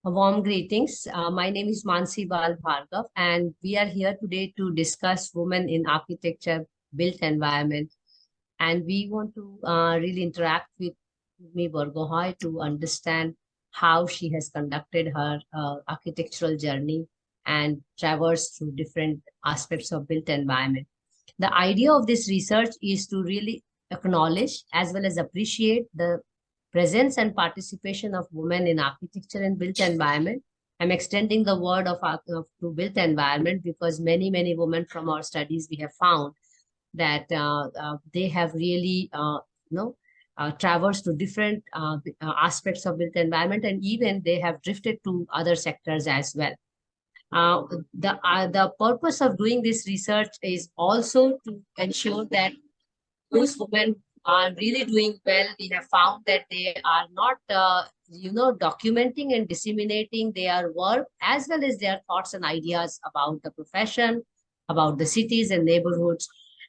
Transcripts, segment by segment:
Warm greetings. My name is Mansee Bal Bhargava, and we are here today to discuss women in architecture, built environment. And we want to really interact with Urmi Buragohain to understand how she has conducted her architectural journey and traversed through different aspects of built environment. The idea of this research is to really acknowledge as well as appreciate the presence and participation of women in architecture and built environment. I'm extending the word to built environment because many women from our studies we have found that they have really traversed to different aspects of built environment, and even they have drifted to other sectors as well. The purpose of doing this research is also to ensure that those women are really doing well. We have found that they are not, documenting and disseminating their work as well as their thoughts and ideas about the profession, about the cities and neighborhoods.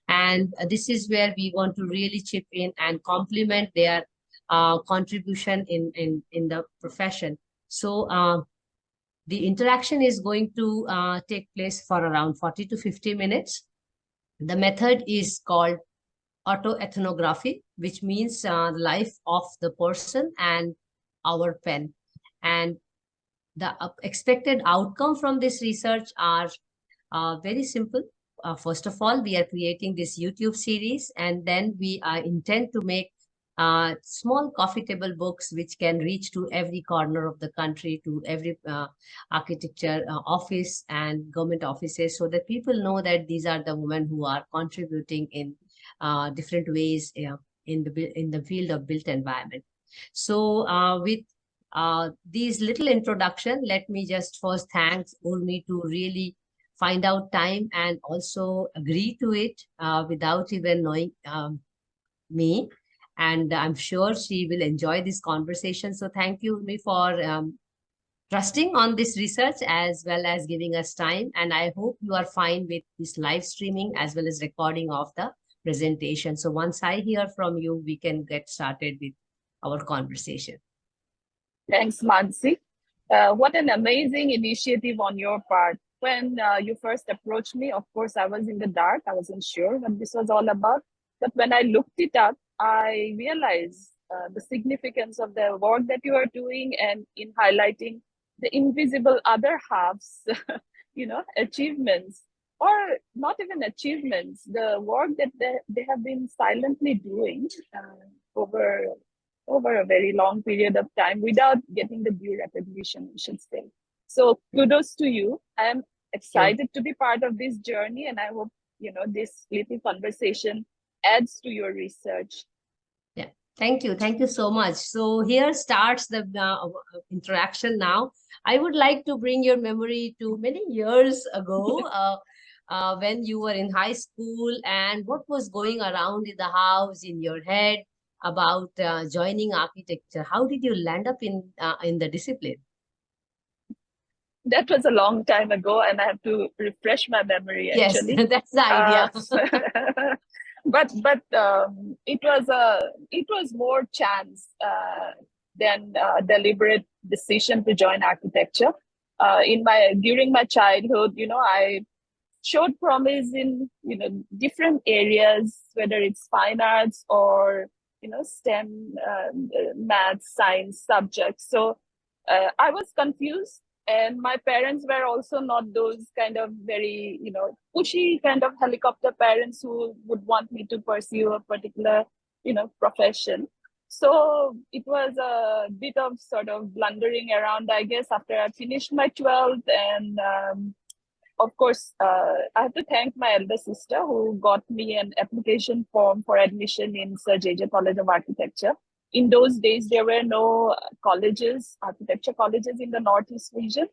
And this is where we want to really chip in and complement their contribution in the profession. So the interaction is going to take place for around 40 to 50 minutes. The method is called autoethnography, which means the life of the person and our pen. And the expected outcome from this research are very simple. First of all, we are creating this YouTube series, and then we intend to make small coffee table books which can reach to every corner of the country, to every architecture office and government offices, so that people know that these are the women who are contributing in different ways in the field of built environment. So with these little introduction, let me just first thank Urmi to really find out time and also agree to it without even knowing me. And I'm sure she will enjoy this conversation. So thank you, Urmi, for trusting on this research as well as giving us time. And I hope you are fine with this live streaming as well as recording of the presentation. So once I hear from you, we can get started with our conversation. Thanks, Mansee. What an amazing initiative on your part. When you first approached me, of course, I was in the dark. I wasn't sure what this was all about. But when I looked it up, I realized the significance of the work that you are doing, and in highlighting the invisible other halves, achievements, or not even achievements, the work that they have been silently doing over a very long period of time without getting the due recognition, we should say. So kudos to you. I am excited to be part of this journey, and I hope, this little conversation adds to your research. Yeah, thank you. Thank you so much. So here starts the interaction now. I would like to bring your memory to many years ago when you were in high school, and what was going around in the house, in your head about joining architecture. How did you land up in the discipline? That was a long time ago, and I have to refresh my memory, actually. Yes, that's the idea. But it was more chance than a deliberate decision to join architecture. During my childhood, I showed promise in different areas, whether it's fine arts or STEM, math, science subjects. So I was confused. And my parents were also not those kind of very, pushy kind of helicopter parents who would want me to pursue a particular, profession. So it was a bit of sort of blundering around, I guess, after I finished my 12th. And of course, I have to thank my elder sister who got me an application form for admission in Sir J.J. College of Architecture. In those days, there were no colleges, architecture colleges in the Northeast region.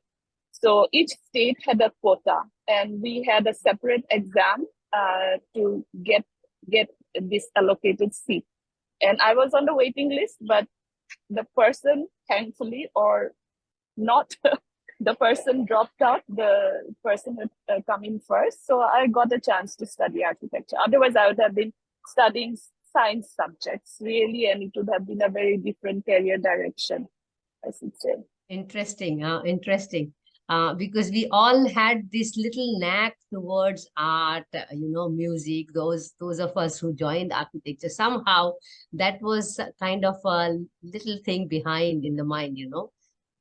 So each state had a quota, and we had a separate exam to get this allocated seat. And I was on the waiting list, but the person, thankfully, or not, the person dropped out, the person had come in first. So I got a chance to study architecture. Otherwise, I would have been studying science subjects, really, and it would have been a very different career direction, I should say. Interesting, interesting. Because we all had this little knack towards art, music. Those of us who joined architecture, somehow that was kind of a little thing behind in the mind,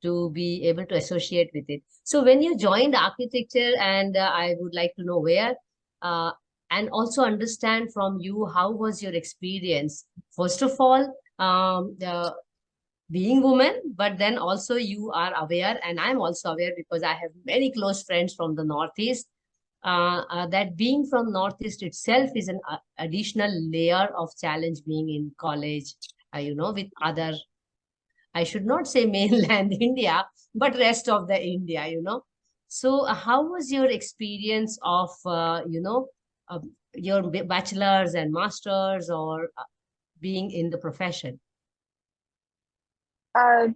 to be able to associate with it. So when you joined architecture, and I would like to know where, uh, and also understand from you, how was your experience? First of all, being woman, but then also you are aware, and I'm also aware because I have many close friends from the Northeast, that being from Northeast itself is an additional layer of challenge being in college, with other, I should not say mainland India, but rest of the India. So how was your experience of, your bachelor's and master's, or being in the profession? Uh,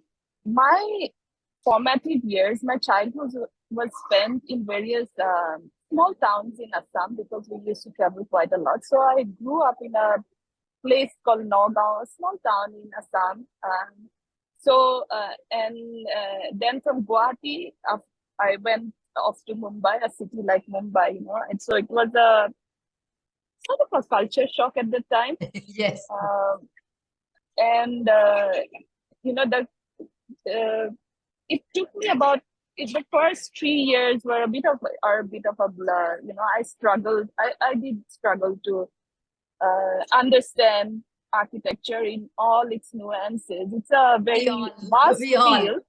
my formative years, my childhood was spent in various small towns in Assam because we used to travel quite a lot. So I grew up in a place called Nagaon, a small town in Assam. And then from Guwahati, I went off to Mumbai, a city like Mumbai. And so it was a sort of a culture shock at the time. Yes. And the it took me about the first 3 years were a bit of a blur. I struggled. I did struggle to understand architecture in all its nuances. It's a We very all, vast we all. field,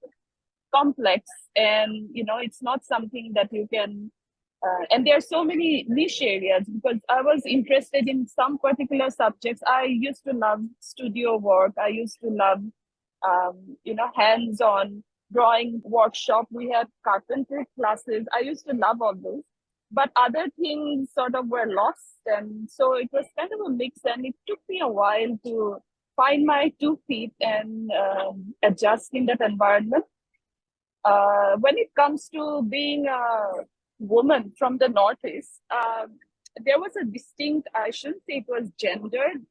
complex, and it's not something that you can. And there are so many niche areas because I was interested in some particular subjects. I used to love studio work. I used to love, hands-on drawing workshop. We had carpentry classes. I used to love all those, but other things sort of were lost, and so it was kind of a mix. And it took me a while to find my 2 feet and adjust in that environment. When it comes to being a woman from the Northeast, there was a distinct, I shouldn't say it was gendered,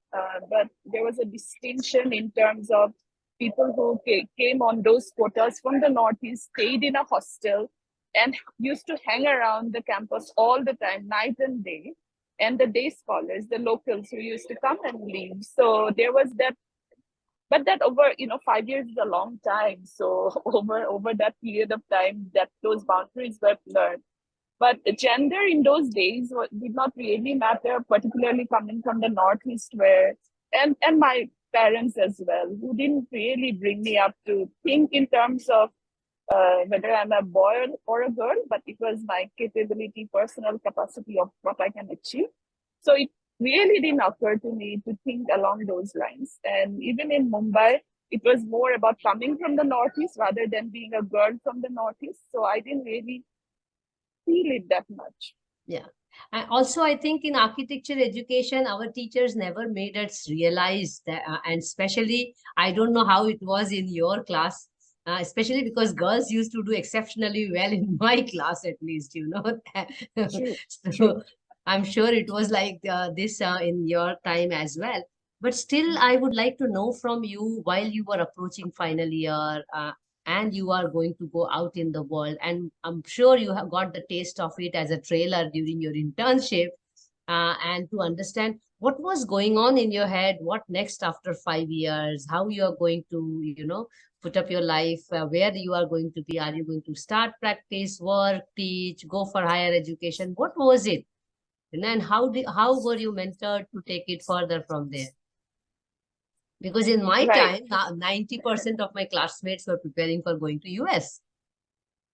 but there was a distinction in terms of people who came on those quotas from the Northeast, stayed in a hostel, and used to hang around the campus all the time, night and day. And the day scholars, the locals who used to come and leave. So there was that, but that over 5 years is a long time. So over that period of time, that those boundaries were blurred. But gender in those days did not really matter, particularly coming from the Northeast, where and my parents as well, who didn't really bring me up to think in terms of whether I'm a boy or a girl, but it was my capability, personal capacity of what I can achieve. So it really didn't occur to me to think along those lines. And even in Mumbai, it was more about coming from the Northeast rather than being a girl from the Northeast. So I didn't really feel it that much. Yeah. And also, I think in architecture education, our teachers never made us realize that, and especially, I don't know how it was in your class, especially because girls used to do exceptionally well in my class, at least. True, true. So I'm sure it was like this in your time as well. But still, I would like to know from you, while you were approaching final year, and you are going to go out in the world, and I'm sure you have got the taste of it as a trailer during your internship, and to understand what was going on in your head, what next after 5 years, how you are going to put up your life, where you are going to be, are you going to start practice, work, teach, go for higher education, what was it? And how were you mentored to take it further from there? Because in my Right. time, 90% of my classmates were preparing for going to US.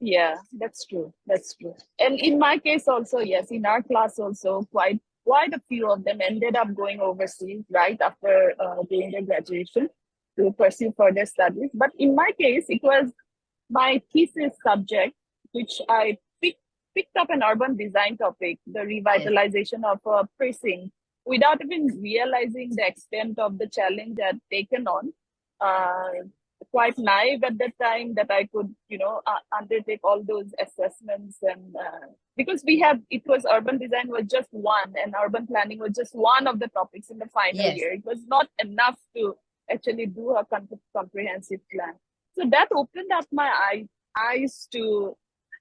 Yeah, that's true. That's true. And in my case also, yes, in our class also, quite a few of them ended up going overseas right after doing their graduation to pursue further studies. But in my case, it was my thesis subject, which I picked up an urban design topic, the Yes. revitalization of a precinct, without even realizing the extent of the challenge I'd taken on. Quite naive at that time that I could, undertake all those assessments, and because it was urban design was just one, and urban planning was just one of the topics in the final Yes. year. It was not enough to actually do a comprehensive plan. So that opened up my eyes to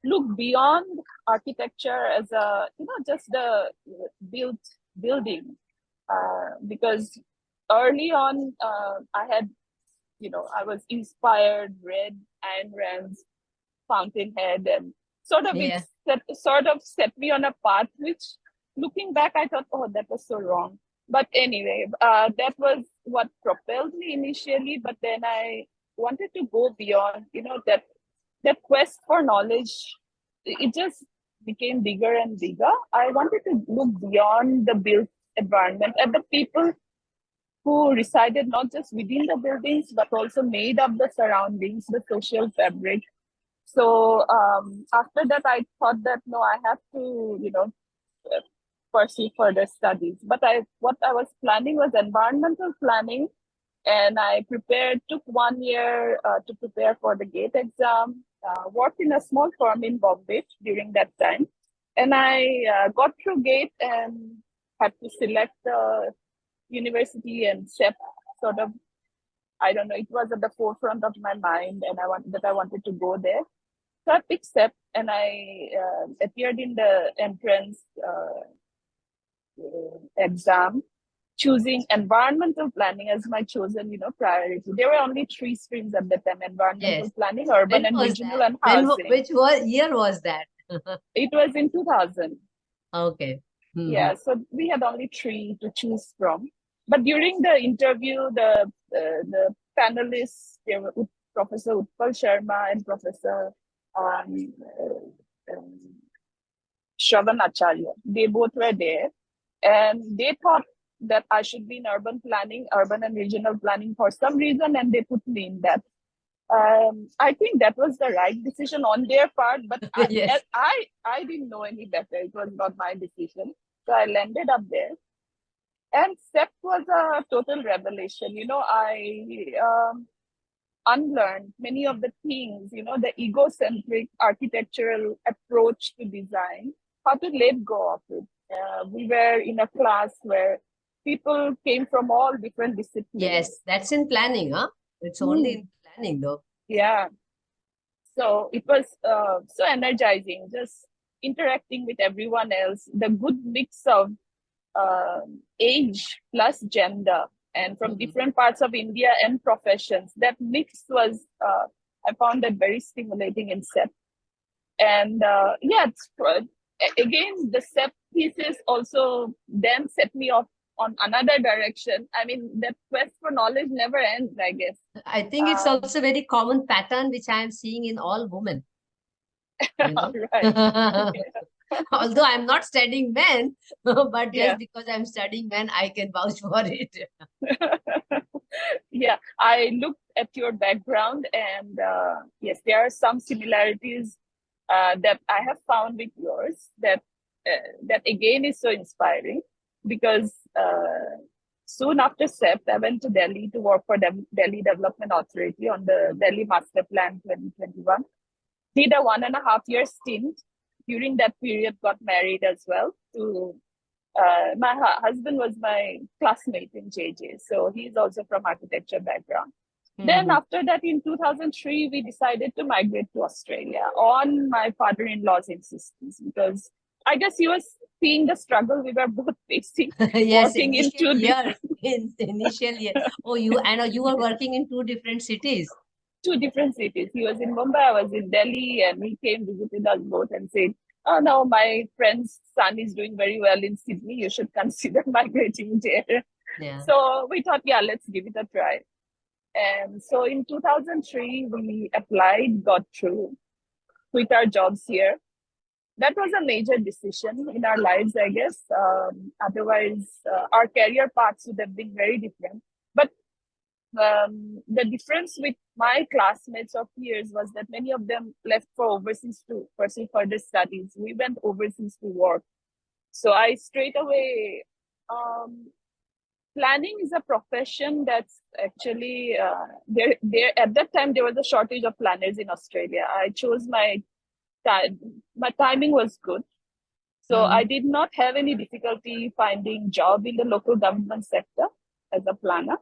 look beyond architecture as a, just the built building. Because early on, I had, I was inspired, read Ayn Rand's Fountainhead, and Yeah. sort of set me on a path which, looking back, I thought, oh, that was so wrong. But anyway, that was what propelled me initially. But then I wanted to go beyond, that quest for knowledge. It just became bigger and bigger. I wanted to look beyond the built environment at the people who resided not just within the buildings, but also made up the surroundings, the social fabric. So after that, I thought that no, I have to, pursue further studies. But what I was planning was environmental planning, and I took 1 year to prepare for the GATE exam. Worked in a small firm in Bombay during that time, and I got through GATE and had to select the university, and SEP sort of, I don't know, it was at the forefront of my mind, and I wanted to go there. So I picked SEP, and I appeared in the entrance exam, choosing environmental planning as my chosen, priority. There were only 3 streams at the time: environmental Yes. planning, urban When and was regional, that? and housing. Year was that? It was in 2000. Okay. Yeah, so we had only 3 to choose from. But during the interview, the panelists, there were Professor Utpal Sharma and Professor um, Shravan Acharya. They both were there, and they thought that I should be in urban planning, urban and regional planning for some reason, and they put me in that. I think that was the right decision on their part, but Yes. I didn't know any better. It was not my decision. So I landed up there. And SEP was a total revelation. I unlearned many of the things, the egocentric architectural approach to design, how to let go of it. We were in a class where people came from all different disciplines. Yes, that's in planning, huh? It's only in planning, though. Yeah. So it was so energizing, just interacting with everyone else, the good mix of age plus gender, and from different parts of India and professions. That mix was, I found that very stimulating in SEP. And again, the SEP thesis also then set me off on another direction. I mean, that quest for knowledge never ends, I guess. I think it's also a very common pattern which I am seeing in all women. Right. Although I'm not studying men, but just because I'm studying men, I can vouch for it. Yeah, I looked at your background, and yes, there are some similarities that I have found with yours that again is so inspiring, because soon after SEP, I went to Delhi to work for Delhi Development Authority on the Delhi Master Plan 2021. Did a 1.5 year stint. During that period, got married as well. To my husband was my classmate in JJ, so he's also from architecture background. Then after that, in 2003, we decided to migrate to Australia on my father-in-law's insistence, because I guess he was seeing the struggle we were both facing. Yes, working in initial years. Initial year. Oh, I know you were working in 2 different cities. 2 different cities. He was in Mumbai, I was in Delhi, and he came, visited us both, and said, "Oh no, my friend's son is doing very well in Sydney. You should consider migrating there." Yeah. So we thought, yeah, let's give it a try. And so in 2003, we applied, got through, quit our jobs here. That was a major decision in our lives, I guess. Otherwise, our career paths would have been very different. But the difference with my classmates or peers was that many of them left for overseas to pursue further studies. We went overseas to work. So I straight away, planning is a profession that's actually, there at that time, there was a shortage of planners in Australia. I chose my timing was good. So I did not have any difficulty finding job in the local government sector as a planner.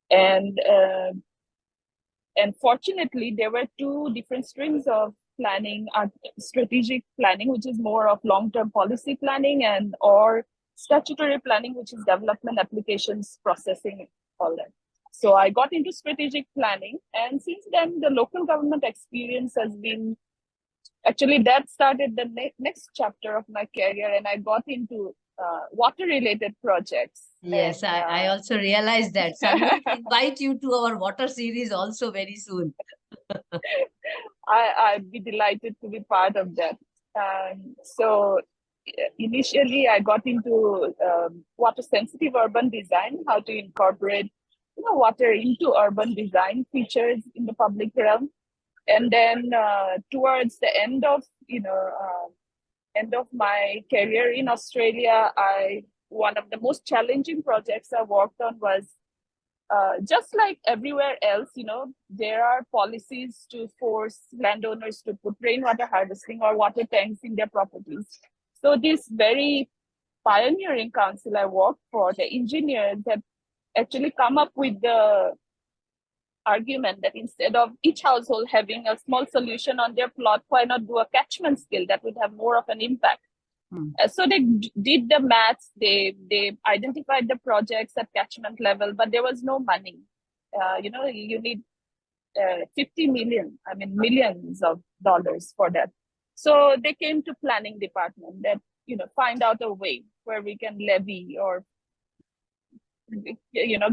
And And fortunately, there were two different streams of planning: strategic planning, which is more of long-term policy planning, and or statutory planning, which is development applications processing, all that. So I got into strategic planning, and since then the local government experience has been, actually that started the next chapter of my career, and I got into water related projects. Yes, And I also realized that. So I'm going to invite you to our water series also very soon. I'd be delighted to be part of that. So initially, I got into water sensitive urban design, how to incorporate water into urban design features in the public realm. And then towards the end of my career in Australia, one of the most challenging projects I worked on was just like everywhere else, there are policies to force landowners to put rainwater harvesting or water tanks in their properties. So this very pioneering council I worked for, the engineers had actually come up with the argument that instead of each household having a small solution on their plot, why not do a catchment scale that would have more of an impact? So they did the maths, they identified the projects at catchment level, but there was no money. You need 50 million, millions of dollars for that. So they came to planning department that, find out a way where we can levy or,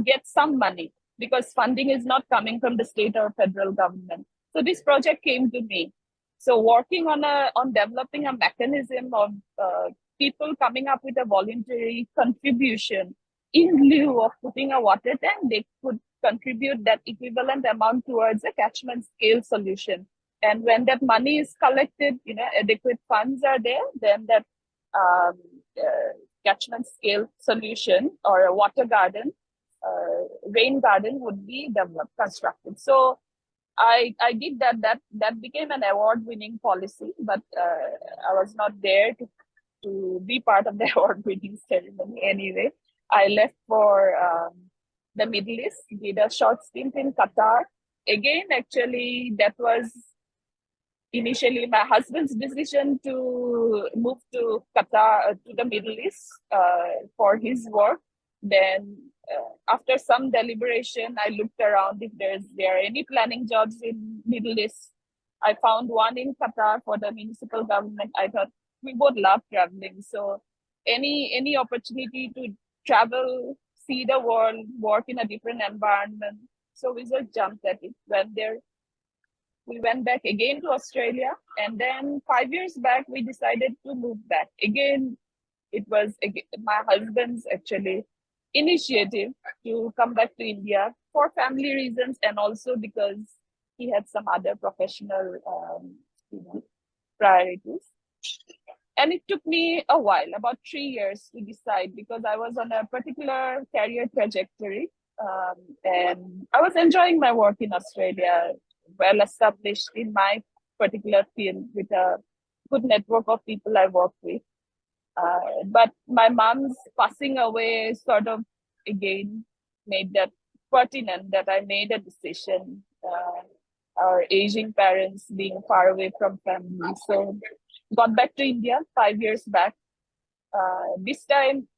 get some money, because funding is not coming from the state or federal government. So this project came to me. So working on developing a mechanism of people coming up with a voluntary contribution in lieu of putting a water tank, they could contribute that equivalent amount towards a catchment scale solution. And when that money is collected, adequate funds are there, then that catchment scale solution or a water garden, rain garden would be developed, constructed. So I did that. That became an award-winning policy, but I was not there to be part of the award-winning ceremony anyway. I left for the Middle East, did a short stint in Qatar. Again, actually, that was initially my husband's decision to move to Qatar, to the Middle East for his work. Then after some deliberation, I looked around if there are any planning jobs in Middle East. I found one in Qatar for the municipal government. I thought we both love traveling, so any opportunity to travel, see the world, work in a different environment. So we just jumped at it. Went there. We went back again to Australia, and then 5 years back we decided to move back again. It was my husband's actually initiative to come back to India for family reasons, and also because he had some other professional priorities. And it took me a while, about 3 years, to decide, because I was on a particular career trajectory, and I was enjoying my work in Australia, well established in my particular field with a good network of people I work with. But my mom's passing away sort of again made that pertinent that I made a decision. Our aging parents being far away from family. So got back to India 5 years back. This time,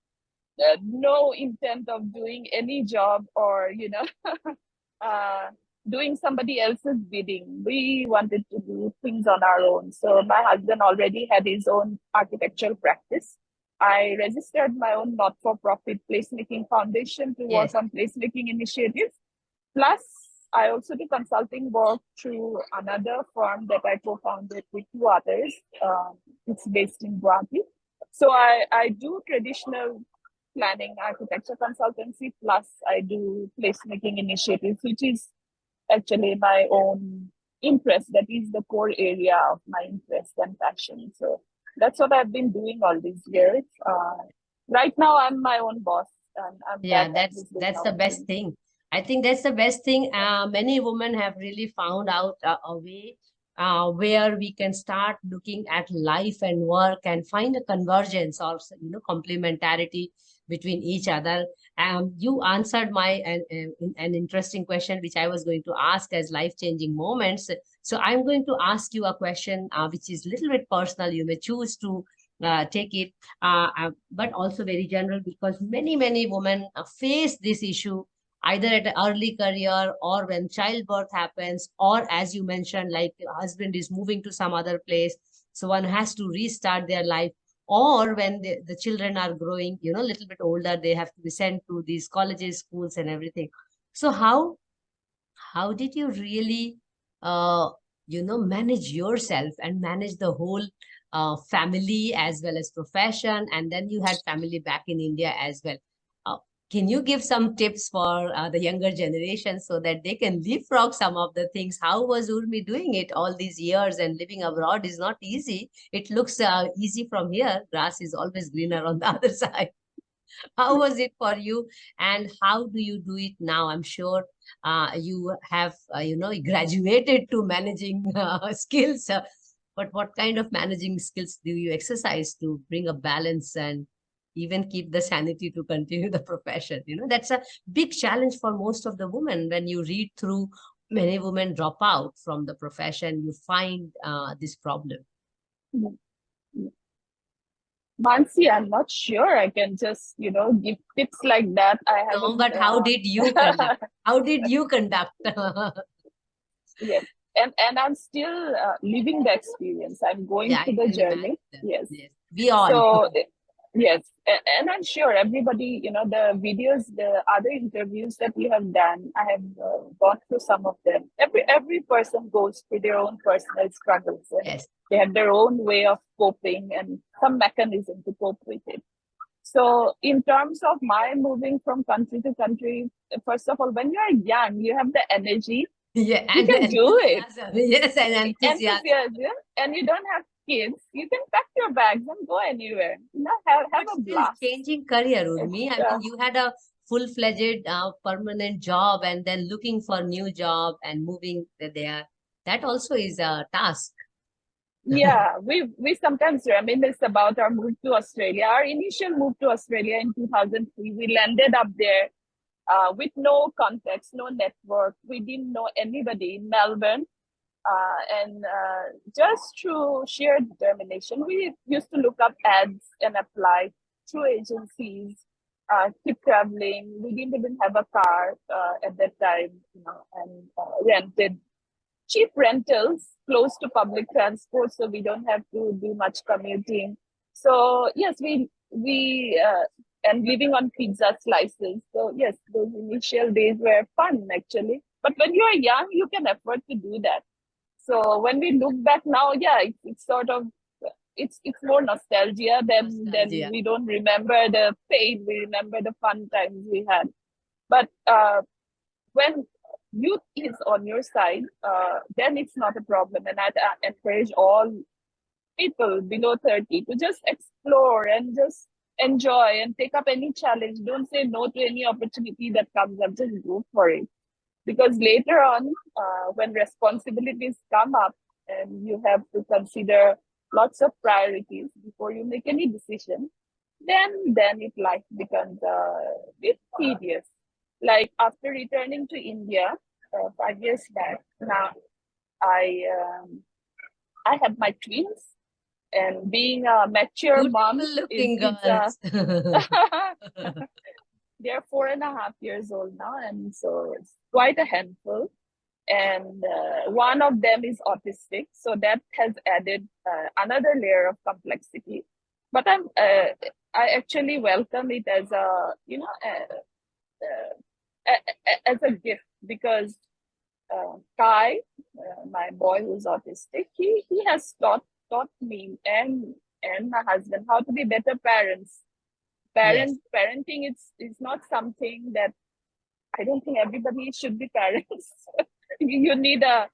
no intent of doing any job or, doing somebody else's bidding. We wanted to do things on our own. So my husband already had his own architectural practice. I registered my own not-for-profit placemaking foundation to work on placemaking initiatives. Plus, I also do consulting work through another firm that I co-founded with two others. It's based in Guwahati. So I do traditional planning architecture consultancy, plus I do placemaking initiatives, which is actually my own interest. That is the core area of my interest and passion. So that's what I've been doing all these years. Right now, I'm my own boss. And that's the best thing. I think that's the best thing. Many women have really found out a way where we can start looking at life and work and find a convergence or complementarity between each other. You answered my an interesting question, which I was going to ask as life-changing moments. So I'm going to ask you a question which is a little bit personal. You may choose to take it, but also very general, because many women face this issue either at an early career or when childbirth happens, or as you mentioned, like your husband is moving to some other place, so one has to restart their life, or when the children are growing, a little bit older, they have to be sent to these colleges, schools, and everything. So how did you really uh, manage yourself and manage the whole family as well as profession, and then you had family back in India as well? uh, can you give some tips for the younger generation so that they can leapfrog some of the things? How was Urmi doing it all these years? And living abroad is not easy. It looks easy from here. Grass is always greener on the other side. How was it for you, and how do you do it now? I'm sure you have graduated to managing skills, but what kind of managing skills do you exercise to bring a balance and even keep the sanity to continue the profession? That's a big challenge for most of the women. When you read through, many women drop out from the profession, you find this problem. Mansee, I'm not sure I can just, give tips like that. I No, haven't. but how did you conduct? How did you conduct? Yes, and I'm still living the experience. I'm going Yeah, through I the can journey. imagine. Yes. Yes, we all. So yes, and I'm sure everybody, the videos, the other interviews that you have done, I have gone through some of them. Every person goes through their own personal struggles, and Yes. they have their own way of coping and some mechanism to cope with it. So in terms of my moving from country to country, first of all, when you are young, you have the energy, Yeah, you and can do it. enthusiasm. Yes, and enthusiasm. Enthusiasm, and you don't have kids, you can pack your bags and go anywhere. Have But a still, blast. changing career, It's Urmi. I mean, you had a full-fledged permanent job and then looking for new job and moving there. That also is a task. yeah, we sometimes reminisce about our move to Australia. Our initial move to Australia in 2003, we landed up there with no context, no network. We didn't know anybody in Melbourne. And just through sheer determination, we used to look up ads and apply through agencies, keep traveling. We didn't even have a car at that time, and rented cheap rentals close to public transport, so we don't have to do much commuting. So yes, we and living on pizza slices. So yes, those initial days were fun actually. But when you are young, you can afford to do that. So when we look back now, yeah, it's sort of it's more nostalgia than Nostalgia. we don't remember the pain. We remember the fun times we had. But when youth is on your side, then it's not a problem. And I'd encourage all people below 30 to just explore and just enjoy and take up any challenge. Don't say no to any opportunity that comes up. Just go for it. Because later on, when responsibilities come up and you have to consider lots of priorities before you make any decision, then it life becomes a bit tedious. Like after returning to India 5 years back, now I I have my twins, and being a mature mom Beautiful is looking it's girls. they're 4.5 years old now, and so it's quite a handful. And one of them is autistic, so that has added another layer of complexity. But I actually welcome it as as a gift, because Kai, my boy who's autistic, he has taught me and my husband how to be better parents. Yes. Parenting is not something that I don't think everybody should be parents. you need a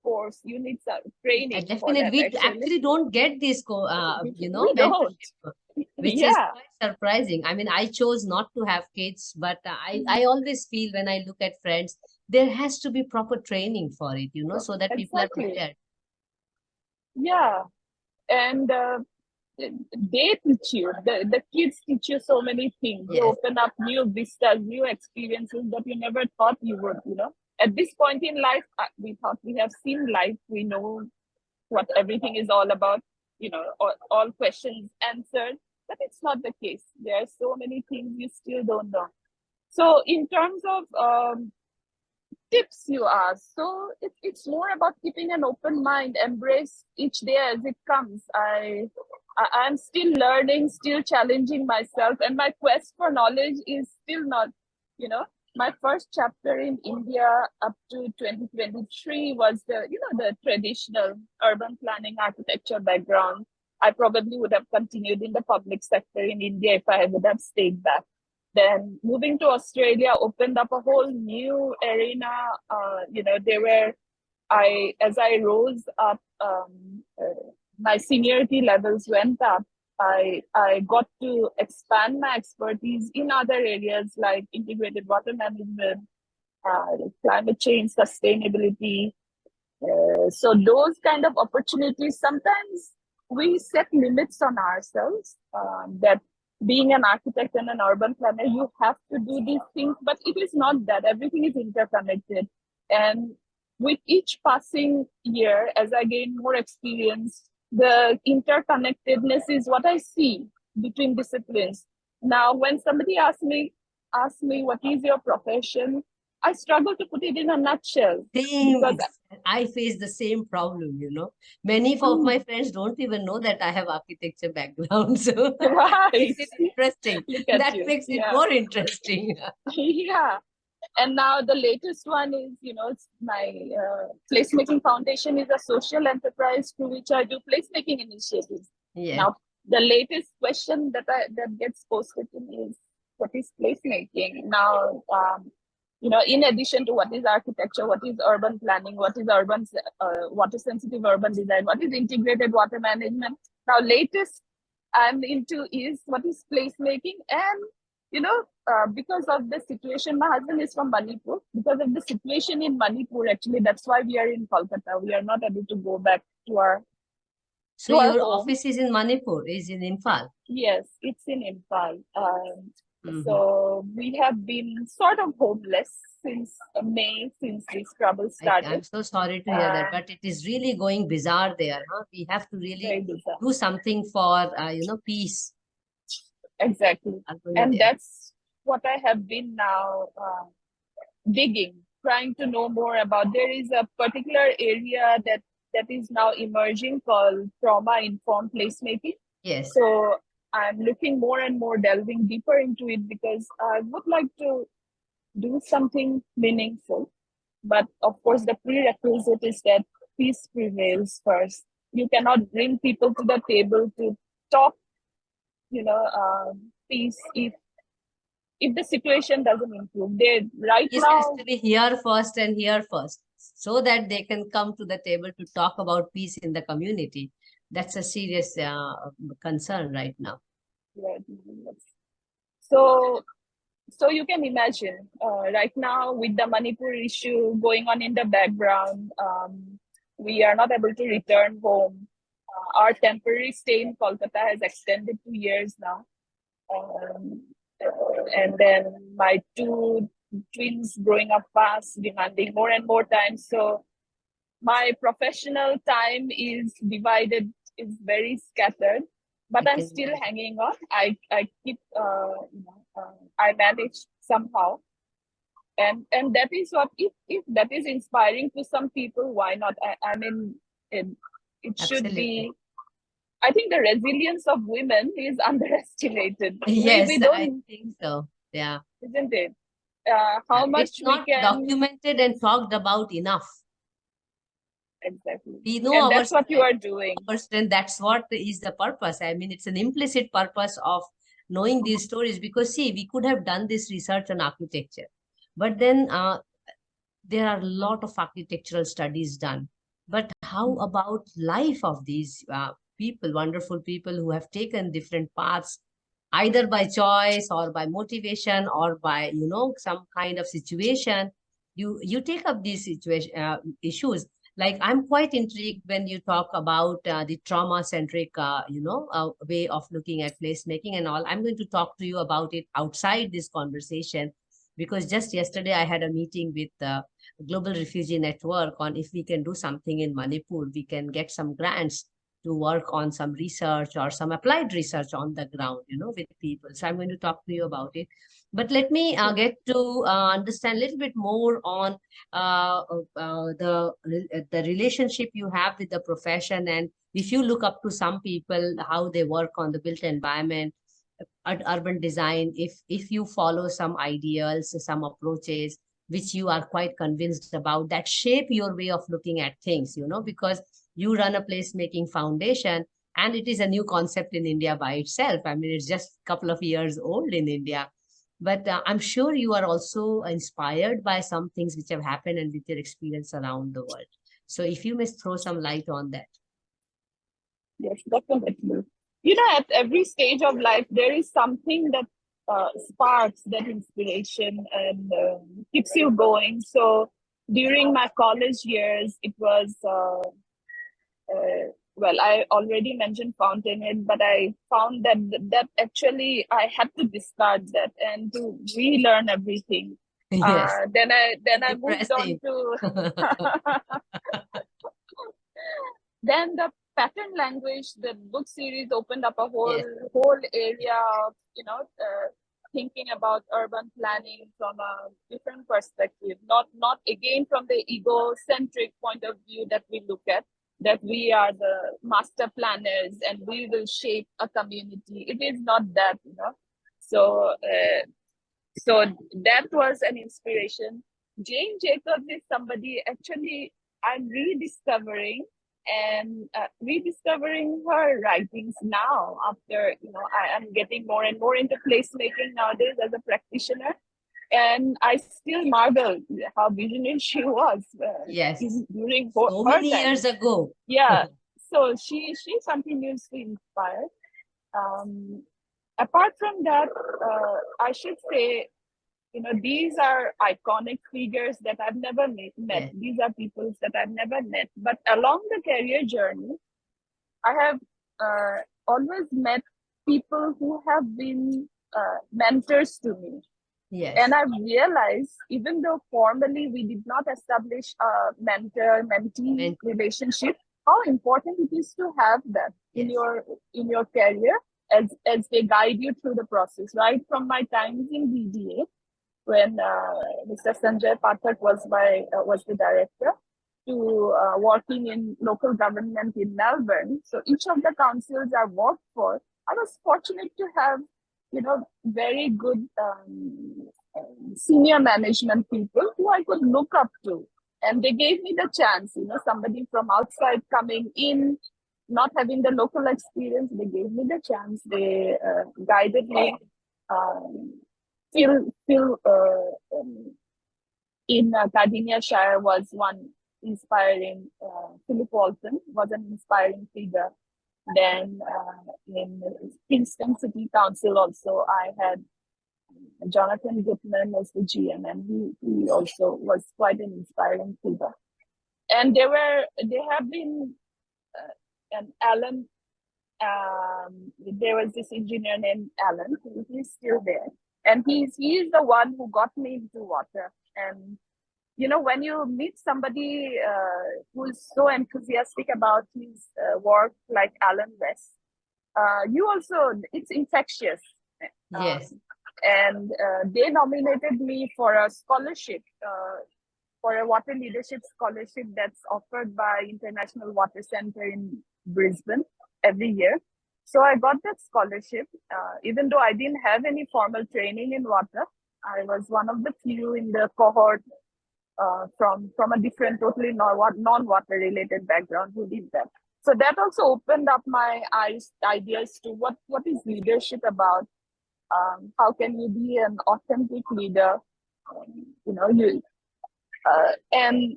course, you need some Yeah, training for definitely. that We actually. actually don't get this, We don't. mentorship, which is Yeah, quite surprising. I mean, I chose not to have kids, but I always feel when I look at friends, there has to be proper training for it, so that people are exactly. prepared. Yeah, and they teach you, the kids teach you so many things. They Yes. open up new vistas, new experiences that you never thought you would, At this point in life, we thought we have seen life, we know what everything is all about, all questions answered, but it's not the case. There are so many things you still don't know. So in terms of tips you ask, so it's more about keeping an open mind, embrace each day as it comes. I'm still learning, still challenging myself, and my quest for knowledge is still not, my first chapter in India up to 2023 was the traditional urban planning architecture background. I probably would have continued in the public sector in India if I would have stayed back. Then moving to Australia opened up a whole new arena. As I rose up, my seniority levels went up. I got to expand my expertise in other areas like integrated water management, climate change, sustainability. So those kind of opportunities, sometimes we set limits on ourselves, that being an architect and an urban planner, you have to do these things, but it is not that. Everything is interconnected. And with each passing year, as I gain more experience, the interconnectedness is what I see between disciplines. Now, when somebody asks me, what is your profession? I struggle to put it in a nutshell. Same, Because I face the same problem, Many of my friends don't even know that I have architecture background. So that makes it interesting. That makes it more interesting. Yeah. And now the latest one is, my placemaking foundation is a social enterprise through which I do placemaking initiatives. Yeah. Now, the latest question that gets posted to me is, what is placemaking? Now, in addition to what is architecture, what is urban planning, what is urban water sensitive urban design, what is integrated water management. Now, latest I'm into is what is placemaking. And because of the situation, my husband is from Manipur. Because of the situation in Manipur, actually, that's why we are in Kolkata. We are not able to go back to our So to our your home. office is in Manipur, is in Imphal? Yes, it's in Imphal. So we have been sort of homeless since May, since this trouble started. I'm so sorry to hear that, but it is really going bizarre there. Huh? We have to really do something for, peace. Exactly. And that's what I have been now digging, trying to know more about. There is a particular area that is now emerging called trauma-informed placemaking. Yes. So I'm looking more and more, delving deeper into it, because I would like to do something meaningful. But of course, the prerequisite is that peace prevails first. You cannot bring people to the table to talk, peace if the situation doesn't improve. It has to be here first and here first, so that they can come to the table to talk about peace in the community. That's a serious concern right now. Right. So you can imagine right now, with the Manipur issue going on in the background, we are not able to return home. Our temporary stay in Kolkata has extended 2 years now. And then my 2 twins growing up fast, demanding more and more time. So my professional time is divided, is very scattered, but I'm still hanging on. I keep, I manage somehow. And that is what, if that is inspiring to some people, why not? I mean, it should be. I think the resilience of women is underestimated. Yes, I think so. Yeah. Isn't it? How much it's not documented and talked about enough. Exactly. We know and that's what you are doing. And that's what is the purpose. I mean, it's an implicit purpose of knowing these stories, because see, we could have done this research on architecture, but then there are a lot of architectural studies done. But how about life of these people, wonderful people who have taken different paths, either by choice or by motivation or by, some kind of situation. You take up these issues. Like, I'm quite intrigued when you talk about the trauma-centric, way of looking at placemaking and all. I'm going to talk to you about it outside this conversation, because just yesterday I had a meeting with the Global Refugee Network on if we can do something in Manipur, we can get some grants to work on some research or some applied research on the ground, with people. So I'm going to talk to you about it. But let me get to understand a little bit more on uh, the relationship you have with the profession, and if you look up to some people how they work on the built environment, urban design, if you follow some ideals, some approaches which you are quite convinced about, that shape your way of looking at things, because you run a placemaking foundation, and it is a new concept in India by itself. I mean, it's just a couple of years old in India, but I'm sure you are also inspired by some things which have happened and with your experience around the world. So if you may throw some light on that. Yes, definitely. At every stage of life, there is something that sparks that inspiration and keeps you going. So during my college years, it was, well, I already mentioned Fountainhead, but I found that actually I had to discard that and to relearn everything. Yes, Then I moved on depressing. to then the pattern language, the book series opened up a whole Yes, whole area of thinking about urban planning from a different perspective, not again from the egocentric point of view that we look at, that we are the master planners and we will shape a community. It is not that. So so that was an inspiration. Jane Jacobs is somebody actually I'm rediscovering and rediscovering her writings now after, I am getting more and more into placemaking nowadays as a practitioner. And I still marvel how visionary she was yes. during So her many time. years ago. Yeah. So she continues to inspire. Um, Apart from that, I should say, these are iconic figures that I've never met. Yes, These are people that I've never met. But along the career journey, I have always met people who have been mentors to me. And yes, I've realized, even though formally we did not establish a mentor-mentee and relationship, how important it is to have that in yes, your career as they guide you through the process. Right from my times in BDA, when Mr. Sanjay Pathak was the director, to working in local government in Melbourne. So each of the councils I worked for, I was fortunate to have, very good senior management people who I could look up to. And they gave me the chance, somebody from outside coming in, not having the local experience, they gave me the chance. They guided me. Phil in Gardenia Shire was one inspiring. Philip Walton was an inspiring figure. Then in Kingston City Council also, I had Jonathan Goodman as the GM, and he also was quite an inspiring figure. And they have been an Alan. There was this engineer named Alan. He's still there, and he's the one who got me into water. And when you meet somebody who's so enthusiastic about his work, like Alan West, you also, it's infectious. yes, And they nominated me for a scholarship, for a water leadership scholarship that's offered by International Water Center in Brisbane every year. So I got that scholarship, even though I didn't have any formal training in water. I was one of the few in the cohort from a different, totally non-water related background who did that. So that also opened up my ideas to what is leadership about. How can you be an authentic leader? And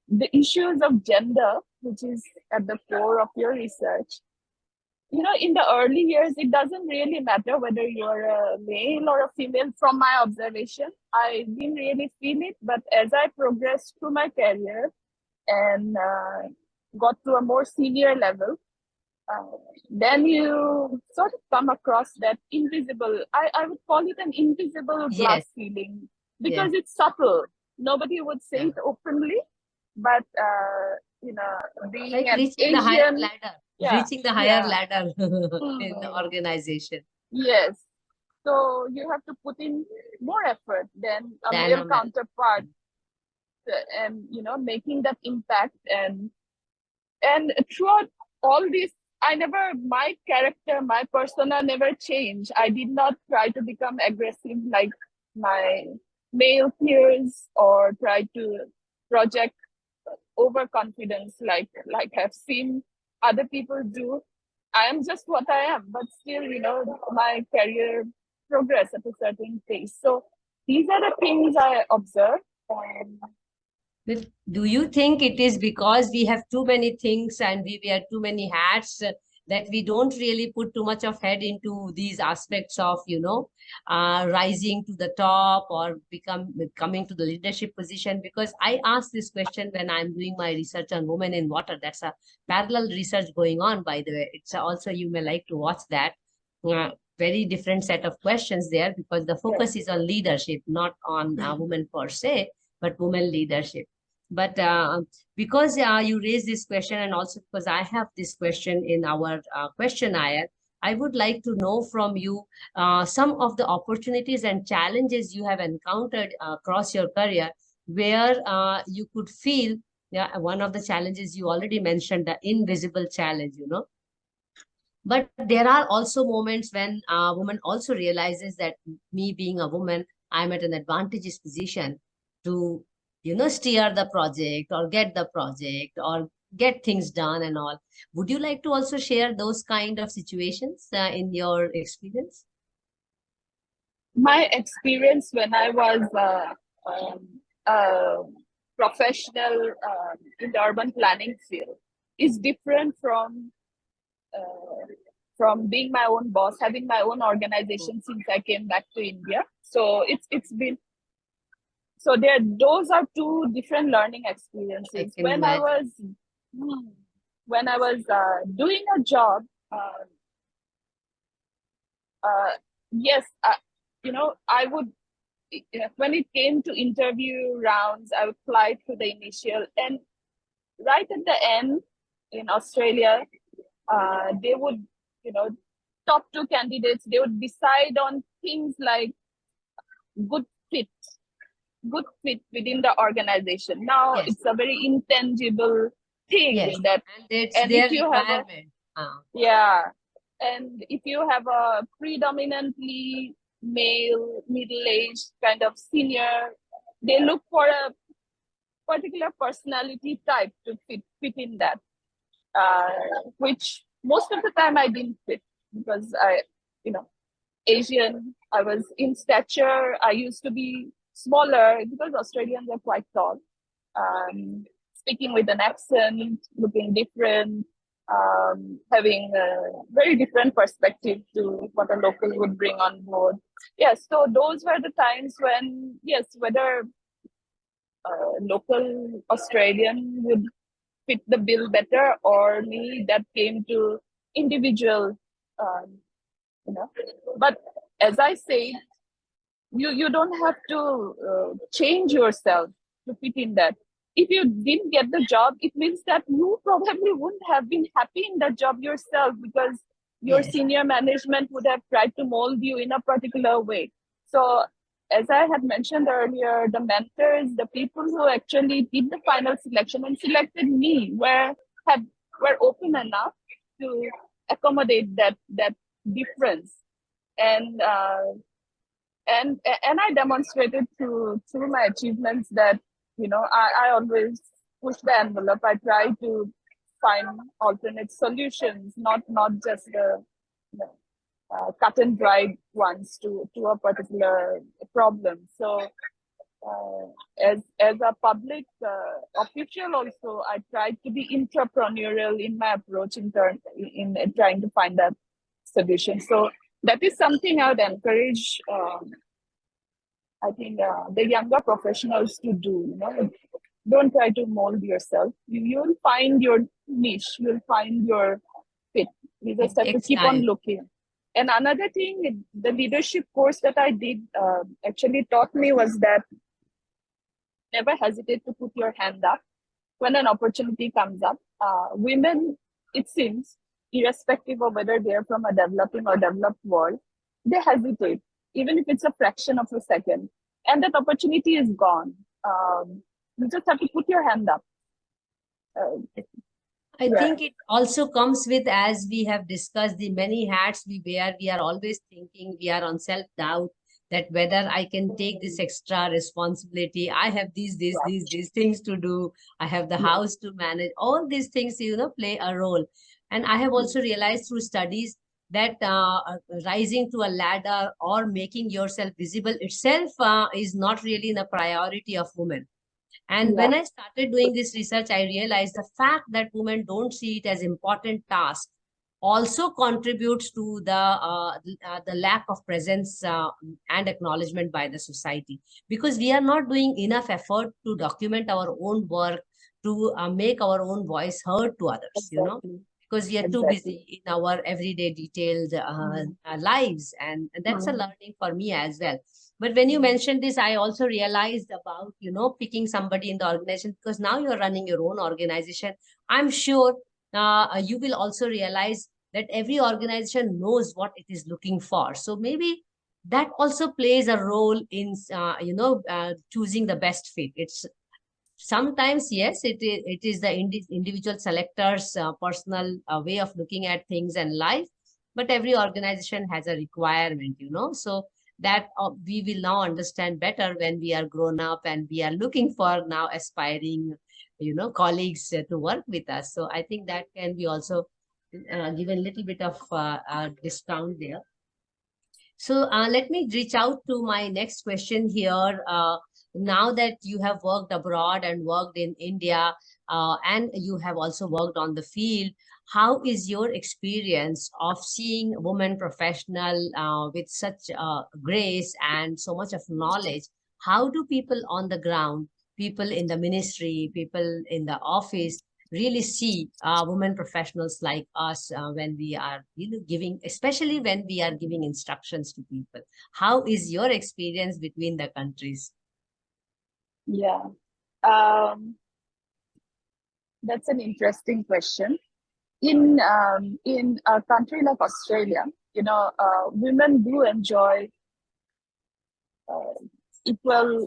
the issues of gender, which is at the core of your research. In the early years, it doesn't really matter whether you're a male or a female. From my observation, I didn't really feel it. But as I progressed through my career, and got to a more senior level, then you sort of come across that invisible, I would call it an invisible glass Yes, ceiling, yes, because it's subtle. Nobody would say yeah. it openly, but you know, being Like an reaching the higher Asian, ladder, yeah, reaching the higher yeah, ladder in the organization yes. So you have to put in more effort than a than male a man. counterpart, and making that impact. And throughout all this, my character, my persona never changed. I did not try to become aggressive like my male peers, or try to project overconfidence like I've seen other people do. I am just what I am, but still, my career progress at a certain pace. So these are the things I observe. Um, But do you think it is because we have too many things and we wear too many hats, that we don't really put too much of head into these aspects of, rising to the top or coming to the leadership position? Because I ask this question when I'm doing my research on women in water. That's a parallel research going on, by the way. It's also, you may like to watch that. Very different set of questions there, because the yeah. focus is on leadership, not on women per se, but women leadership. But because you raised this question, and also because I have this question in our questionnaire, I would like to know from you some of the opportunities and challenges you have encountered across your career, where you could feel, yeah, one of the challenges you already mentioned, the invisible challenge, but there are also moments when a woman also realizes that, me being a woman, I'm at an advantageous position to, steer the project or get the project or get things done and all. Would you like to also share those kind of situations in your experience? My experience when I was a professional in the urban planning field is different from being my own boss, having my own Oh, organization since I came back to India. So it's been, so there, those are two different learning I experiences. can imagine. When I was doing a job, uh, uh, yes, I would, when it came to interview rounds, I applied to the initial, and right at the end in Australia, they would, you know, top two candidates, they would decide on things like good fit, good fit within the organization. Now Yes, it's a very intangible thing yes, that, and it's and if their you have a, requirement. yeah, and if you have a predominantly male, middle-aged kind of senior, they look for a particular personality type to fit in that, uh, which most of the time I didn't fit, because you know, Asian, I was in stature, I used to be smaller because Australians are quite tall. Speaking with an accent, looking different, having a very different perspective to what a local would bring on board. Yes, so those were the times when, yes, whether local Australian would fit the bill better, or me, that came to individual, um, But as I said, you don't have to change yourself to fit in that. If you didn't get the job, it means that you probably wouldn't have been happy in that job yourself, because your Yes, senior management would have tried to mold you in a particular way. So as I had mentioned earlier, the mentors, the people who actually did the final selection and selected me, have were open enough to accommodate that difference. And and I demonstrated through my achievements that, I always push the envelope. I try to find alternate solutions, not just the, you know, cut and dried ones to a particular problem. So as a public official also, I tried to be entrepreneurial in my approach in trying to find that solution. So that is something I would encourage, I think, the younger professionals to do. Don't try to mold yourself. You'll find your niche. You'll find your fit. You just It have to takes keep on time. looking. And another thing, the leadership course that I did actually taught me was that never hesitate to put your hand up when an opportunity comes up. Women, it seems, irrespective of whether they're from a developing or developed world, they hesitate, even if it's a fraction of a second. And that opportunity is gone. You just have to put your hand up. I Yeah, think it also comes with, as we have discussed, the many hats we wear. We are always thinking, we are on self-doubt that whether I can take this extra responsibility. I have these things to do. I have the yeah, house to manage. All these things, play a role. And I have yeah, also realized through studies that rising to a ladder or making yourself visible itself is not really the priority of women. And yeah, when I started doing this research, I realized the fact that women don't see it as important task also contributes to the lack of presence and acknowledgement by the society, because we are not doing enough effort to document our own work, to make our own voice heard to others, exactly, because we are too exactly. busy in our everyday detailed Mm, lives, and that's a mm, learning for me as well. But when you mm. mentioned this, I also realized about, picking somebody in the organization, because now you're running your own organization. I'm sure you will also realize that every organization knows what it is looking for. So maybe that also plays a role in, choosing the best fit. It's sometimes, yes, it is the individual selector's personal way of looking at things and life, but every organization has a requirement, so that we will now understand better when we are grown up and we are looking for now aspiring, colleagues to work with us. So I think that can be also given a little bit of discount there. So let me reach out to my next question here. Now that you have worked abroad and worked in India, and you have also worked on the field, how is your experience of seeing women professional with such grace and so much of knowledge? How do people on the ground, people in the ministry, people in the office, really see women professionals like us when we are giving, especially when we are giving instructions to people? How is your experience between the countries? Yeah. Um, that's an interesting question. In a country like Australia, women do enjoy uh, equal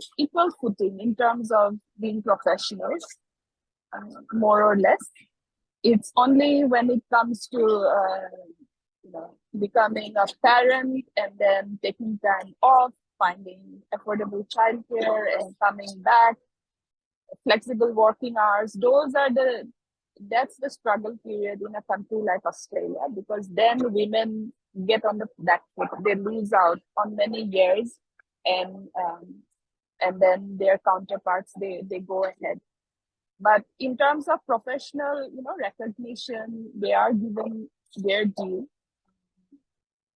footing in terms of being professionals, more or less. It's only when it comes to becoming a parent and then taking time off, finding affordable childcare, and coming back, flexible working hours. That's the struggle period in a country like Australia, because then women get on the back foot. They lose out on many years, and then their counterparts, they go ahead. But in terms of professional, recognition, they are given their due.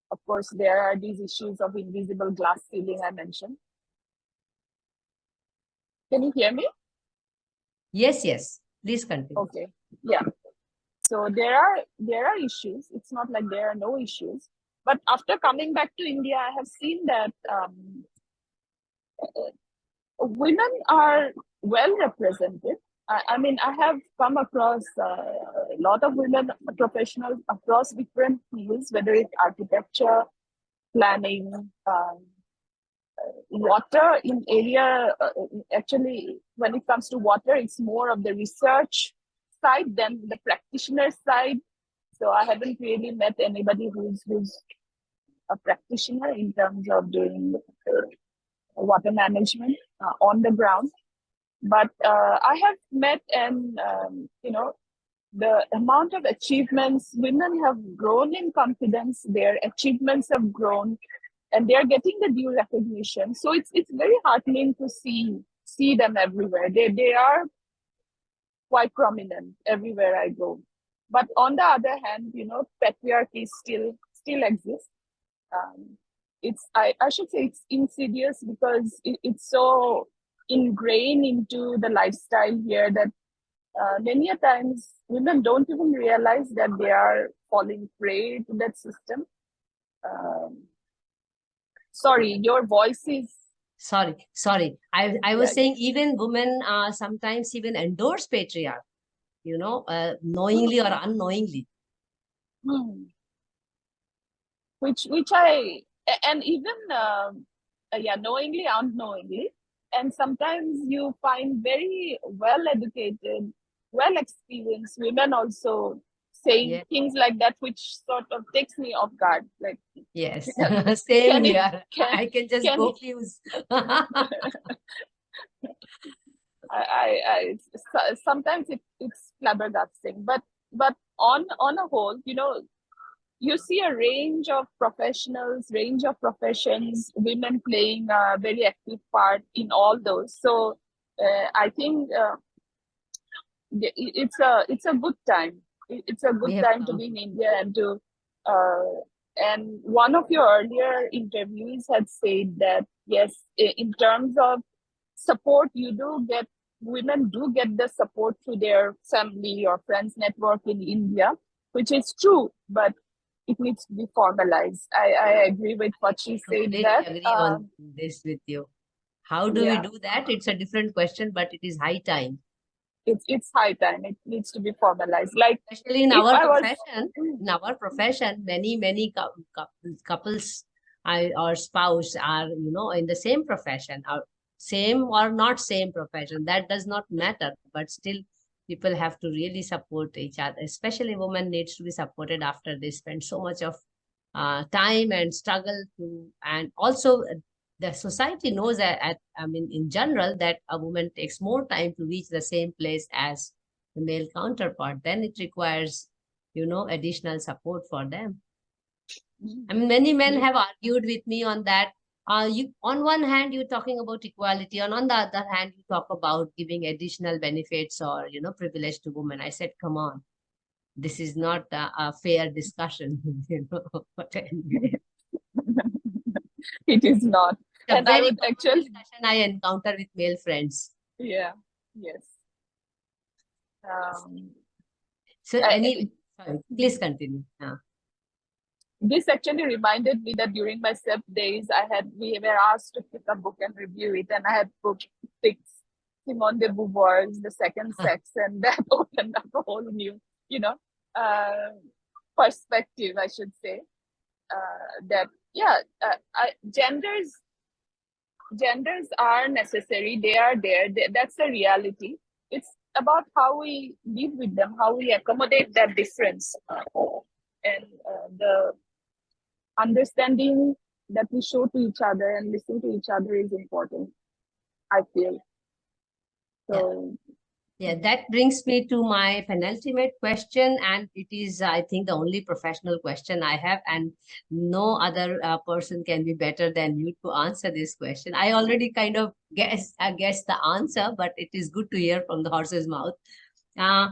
Of course, there are these issues of invisible glass ceiling I mentioned. Can you hear me? Yes, yes, please continue. Okay. Yeah. So there are issues. It's not like there are no issues. But after coming back to India, I have seen that women are well represented. I mean, I have come across a lot of women professionals across different fields, whether it's architecture, planning, water in area. Actually, when it comes to water, it's more of the research side than the practitioner side. So I haven't really met anybody who's a practitioner in terms of doing water management on the ground. But I have met, and the amount of achievements, women have grown in confidence, their achievements have grown, and they're getting the due recognition. So it's very heartening to see them everywhere. They are quite prominent everywhere I go. But on the other hand, patriarchy still exists. um, I should say it's insidious, because it's so ingrained into the lifestyle here that many a times women don't even realize that they are falling prey to that system. Um, Sorry, your voice is, Sorry. I yeah, was yeah. saying even women sometimes even endorse patriarchy, knowingly or unknowingly. Hmm. Which I, and even yeah, knowingly, unknowingly, and sometimes you find very well educated, well experienced women also saying Yeah. things like that, which sort of takes me off guard. Like, Yes. Same can it, here. can I can just can go fuse. sometimes it's flabbergasting, but on a whole, you see a range of professionals, range of professions, women playing a very active part in all those. So I think it's a good time. It's a We good have time to come. be in India and to uh, and one of your earlier interviews had said that yes, in terms of support, you do get women do get the support through their family or friends network in India, which is true, but it needs to be formalized. I agree with what she said Completely that agree on this with you. How do we yeah, do that? It's a different question, but it is high time. it's high time. It needs to be formalized. Like Especially in if our I was profession, many couples or spouse are, in the same profession, or same or not same profession. That does not matter, but still people have to really support each other. Especially women needs to be supported after they spend so much of time and struggle to, and also the society knows I mean, in general, that a woman takes more time to reach the same place as the male counterpart. Then it requires, additional support for them. I mean, many men yeah, have argued with me on that. You, on one hand, you're talking about equality, and on the other hand, you talk about giving additional benefits or, privilege to women. I said, come on, this is not a fair discussion, But anyway, it is not. it's a And I very would common actually, discussion I encounter with male friends. yeah, yes. Um, So I, anyway, sorry, please continue. this actually reminded me that during my SEP days, we were asked to pick a book and review it, and I had picked Simone de Beauvoir's The Second Sex, and that opened up a whole new, you know, uh, perspective, I should say. That yeah, genders are necessary. They are there. That's a reality. It's about how we live with them, how we accommodate that difference, and the understanding that we show to each other and listen to each other is important, I feel. Yeah. So Yeah, that brings me to my penultimate question, and it is, I think, the only professional question I have, and no other person can be better than you to answer this question. I already kind of guess the answer, but it is good to hear from the horse's mouth. Uh,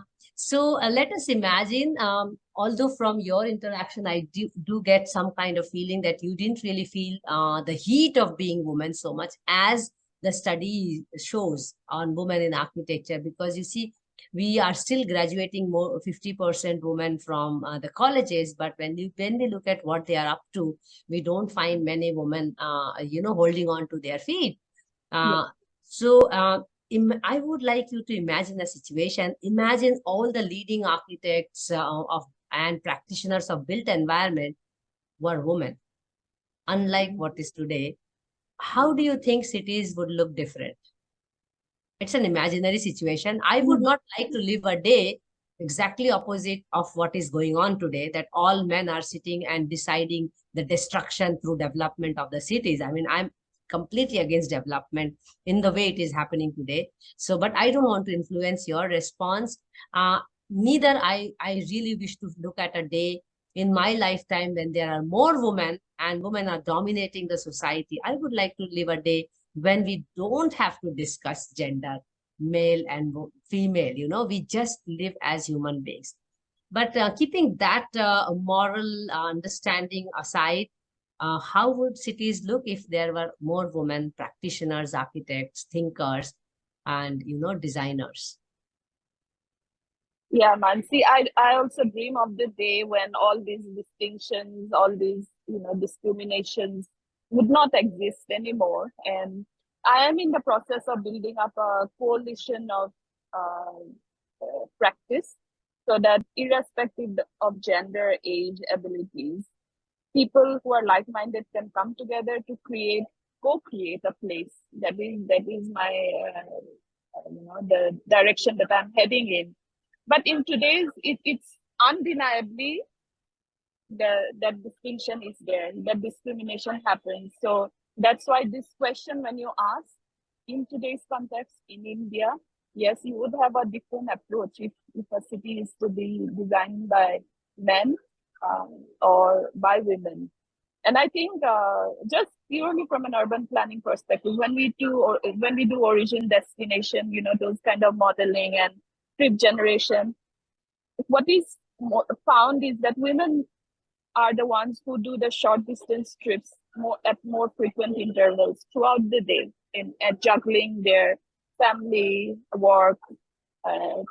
let us imagine, although from your interaction, I do get some kind of feeling that you didn't really feel the heat of being woman so much as the study shows on women in architecture, because you see, we are still graduating more 50% women from the colleges, but when we look at what they are up to, we don't find many women holding on to their feet. yeah. uh, I would like you to imagine a situation. Imagine all the leading architects of and practitioners of built environment were women, unlike what is today. How do you think cities would look different? It's an imaginary situation. I would not like to live a day exactly opposite of what is going on today, that all men are sitting and deciding the destruction through development of the cities. I mean, I'm completely against development in the way it is happening today. So, but I don't want to influence your response. Neither I really wish to look at a day in my lifetime when there are more women and women are dominating the society. I would like to live a day when we don't have to discuss gender, male and female, we just live as human beings. But keeping that moral understanding aside, how would cities look if there were more women practitioners, architects, thinkers, and designers? Yeah, Mansi, I also dream of the day when all these distinctions, all these, discriminations would not exist anymore. And I am in the process of building up a coalition of uh, practice so that irrespective of gender, age, abilities, people who are like-minded can come together to co-create a place. That is my, the direction that I'm heading in. But in today's, it's undeniably that distinction is there, that discrimination happens. So that's why this question, when you ask in today's context in India, yes, you would have a different approach if a city is to be designed by men or by women. And I think just purely from an urban planning perspective, when we do origin destination, those kind of modeling and trip generation, what is found is that women are the ones who do the short distance trips at more frequent intervals throughout the day at juggling their family, work,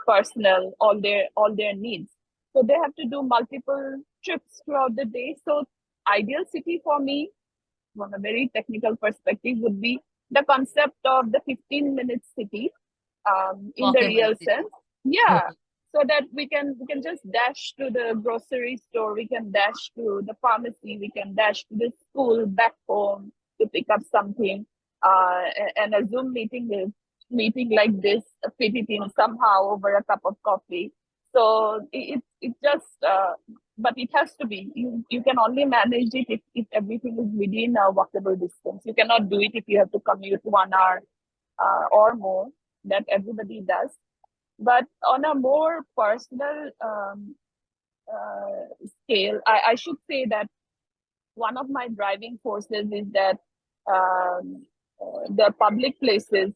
personal, all their needs. So they have to do multiple trips throughout the day. So ideal city for me, from a very technical perspective, would be the concept of the 15-minute city in the Walkable real city. sense. Yeah. So that we can just dash to the grocery store, we can dash to the pharmacy, we can dash to the school, back home to pick up something, and a Zoom meeting like this fit it in somehow over a cup of coffee. So it just but it has to be, you can only manage it if everything is within a walkable distance. You cannot do it if you have to commute 1 hour or more, that everybody does. But on a more personal scale, I should say that one of my driving forces is that the public places,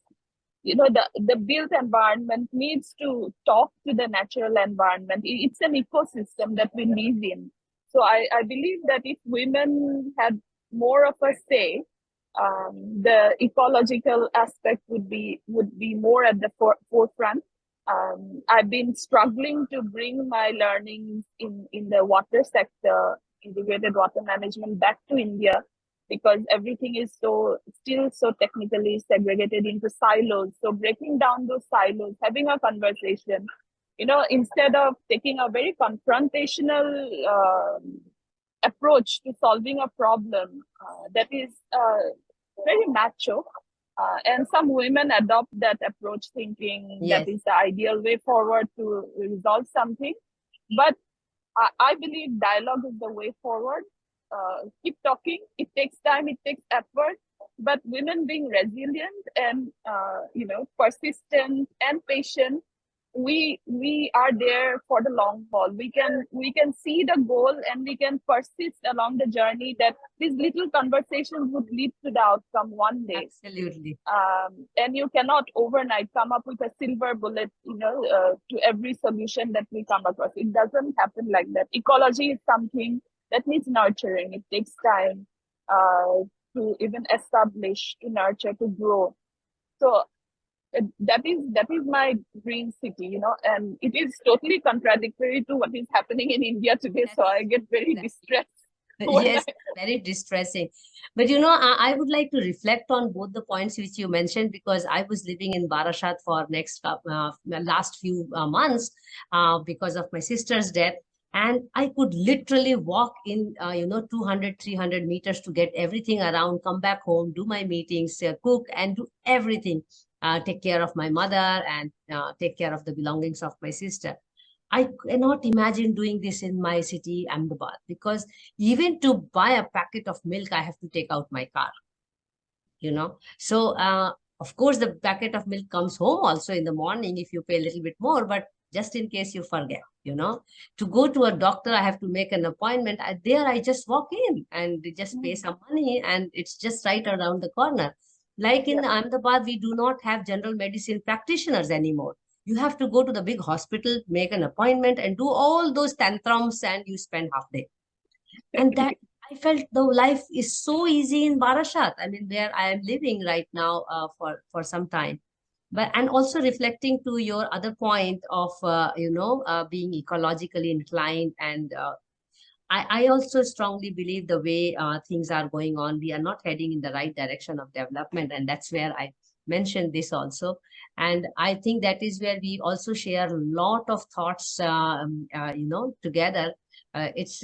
the built environment needs to talk to the natural environment. It's an ecosystem that we live in. So I believe that if women had more of a say, the ecological aspect would be more at the forefront. I've been struggling to bring my learnings in the water sector, integrated water management, back to India, because everything is still so technically segregated into silos. So breaking down those silos, having a conversation, instead of taking a very confrontational approach to solving a problem that is very macho. And some women adopt that approach, thinking Yes. that is the ideal way forward to resolve something. But I believe dialogue is the way forward. Keep talking. It takes time, it takes effort. But women being resilient and persistent and patient, we are there for the long haul. We can see the goal and we can persist along the journey, that these little conversations would lead to the outcome one day. Absolutely. And you cannot overnight come up with a silver bullet, to every solution that we come across. It doesn't happen like that. Ecology is something that needs nurturing. It takes time to even establish, to nurture, to grow. So that is my dream city, and it is totally contradictory to what is happening in India today. So I get very distressed. Yes, very distressing. But I would like to reflect on both the points which you mentioned, because I was living in Barashat for last few months because of my sister's death. And I could literally walk in, 200, 300 meters to get everything around, come back home, do my meetings, cook, and do everything. Take care of my mother and take care of the belongings of my sister. I cannot imagine doing this in my city, Ahmedabad, because even to buy a packet of milk, I have to take out my car. So, of course, the packet of milk comes home also in the morning if you pay a little bit more, but just in case you forget. To go to a doctor, I have to make an appointment. There, I just walk in and just pay some money, and it's just right around the corner. Like in Ahmedabad, we do not have general medicine practitioners anymore. You have to go to the big hospital, make an appointment, and do all those tantrums, and you spend half day. And I felt the life is so easy in Barashat. I mean, where I am living right now for some time. But and also reflecting to your other point of being ecologically inclined, and I also strongly believe the way things are going on, we are not heading in the right direction of development. And that's where I mentioned this also. And I think that is where we also share a lot of thoughts, together. It's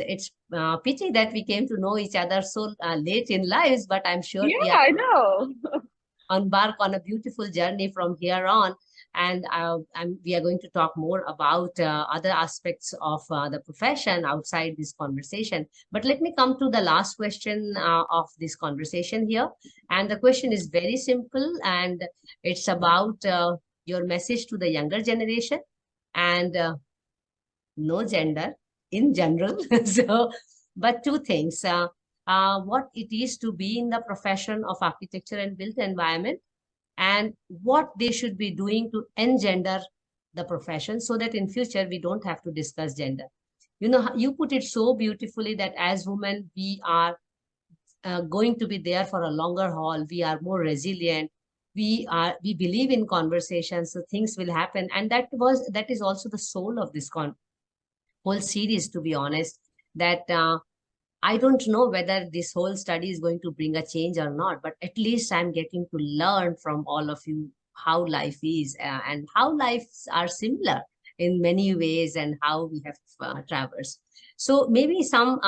pity that we came to know each other so late in lives, but I'm sure Yeah, we are I know. embark on a beautiful journey from here on. And we are going to talk more about other aspects of the profession outside this conversation. But let me come to the last question of this conversation here. And the question is very simple, and it's about your message to the younger generation, and no gender in general. So, but two things. What it is to be in the profession of architecture and built environment, and what they should be doing to engender the profession, so that in future we don't have to discuss gender. You know, you put it so beautifully that as women we are going to be there for a longer haul. We are more resilient. We believe in conversations, so things will happen. And that is also the soul of this whole series, to be honest. That I don't know whether this whole study is going to bring a change or not, but at least I'm getting to learn from all of you how life is, and how lives are similar in many ways, and how we have traversed. So maybe some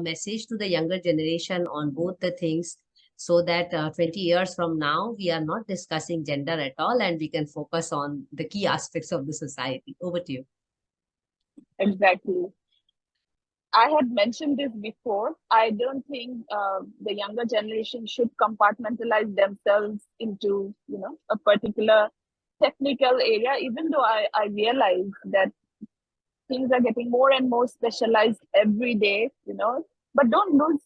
message to the younger generation on both the things, so that 20 years from now we are not discussing gender at all, and we can focus on the key aspects of the society. Over to you. Exactly. I had mentioned this before. I don't think the younger generation should compartmentalize themselves into, a particular technical area, even though I realize that things are getting more and more specialized every day, but don't lose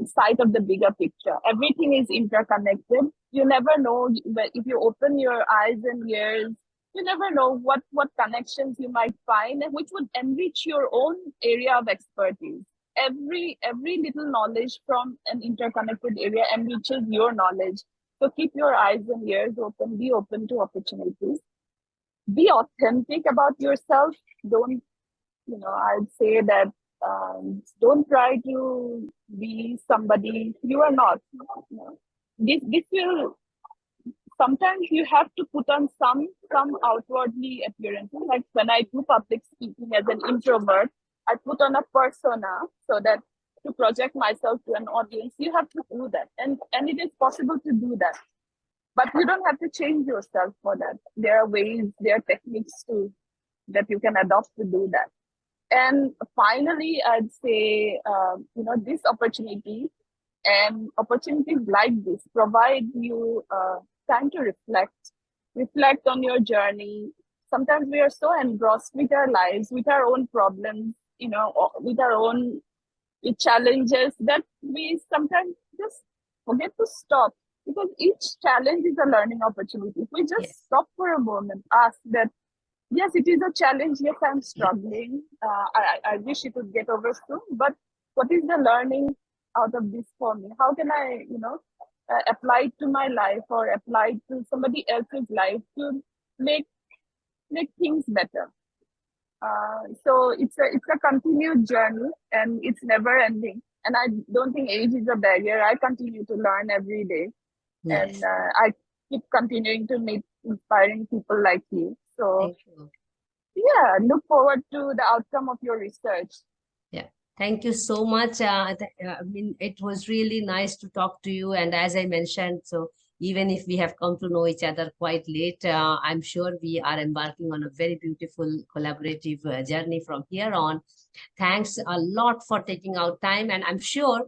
sight of the bigger picture. Everything is interconnected. You never know, but if you open your eyes and ears, you never know what connections you might find, and which would enrich your own area of expertise. Every little knowledge from an interconnected area enriches your knowledge. So keep your eyes and ears open. Be open to opportunities. Be authentic about yourself. Don't, I'd say that don't try to be somebody you are not. This will sometimes you have to put on some outwardly appearances. Like when I do public speaking as an introvert, I put on a persona so that to project myself to an audience, you have to do that, and it is possible to do that. But you don't have to change yourself for that. There are ways, there are techniques too that you can adopt to do that. And finally, I'd say, this opportunity and opportunities like this provide you time to reflect on your journey. Sometimes we are so engrossed with our lives, with our own problems, with our own challenges, that we sometimes just forget to stop, because each challenge is a learning opportunity. If we just Yes. stop for a moment, ask that, yes, it is a challenge. Yes, I'm struggling. I wish it would get over soon. But what is the learning out of this for me? How can I, apply it to my life or apply it to somebody else's life to make things better? So it's a continued journey, and it's never ending. And I don't think age is a barrier. I continue to learn every day, and Yes. I keep continuing to meet inspiring people like you. So Thank you. yeah, look forward to the outcome of your research. Yeah. Thank you so much. I mean, it was really nice to talk to you. And as I mentioned, so even if we have come to know each other quite late, I'm sure we are embarking on a very beautiful collaborative journey from here on. Thanks a lot for taking out time. And I'm sure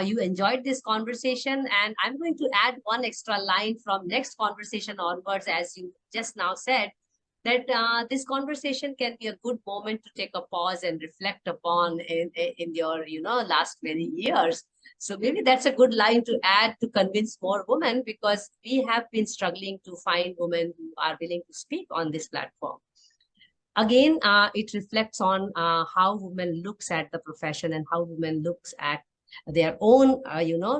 you enjoyed this conversation. And I'm going to add one extra line from next conversation onwards, as you just now said, that this conversation can be a good moment to take a pause and reflect upon in your last many years. So maybe that's a good line to add to convince more women, because we have been struggling to find women who are willing to speak on this platform. again, it reflects on how women looks at the profession and how women looks at their own,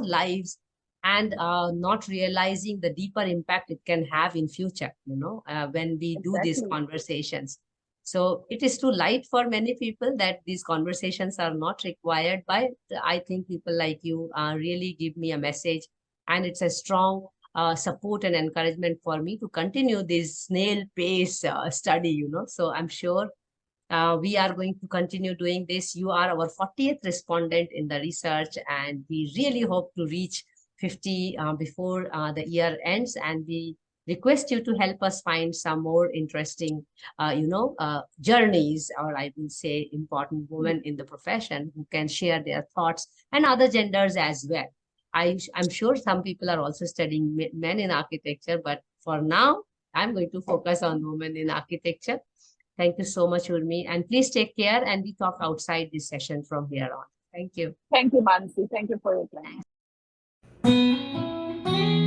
lives, and not realizing the deeper impact it can have in future, when we do these Exactly. conversations. So it is too light for many people that these conversations are not required, but I think people like you really give me a message, and it's a strong support and encouragement for me to continue this snail pace study, So I'm sure we are going to continue doing this. You are our 40th respondent in the research, and we really hope to reach 50 before the year ends. And we request you to help us find some more interesting, journeys, or I will say important women in the profession who can share their thoughts, and other genders as well. I'm sure some people are also studying men in architecture, but for now, I'm going to focus on women in architecture. Thank you so much, Urmi. And please take care, and we talk outside this session from here on. Thank you. Thank you, Mansee. Thank you for your time.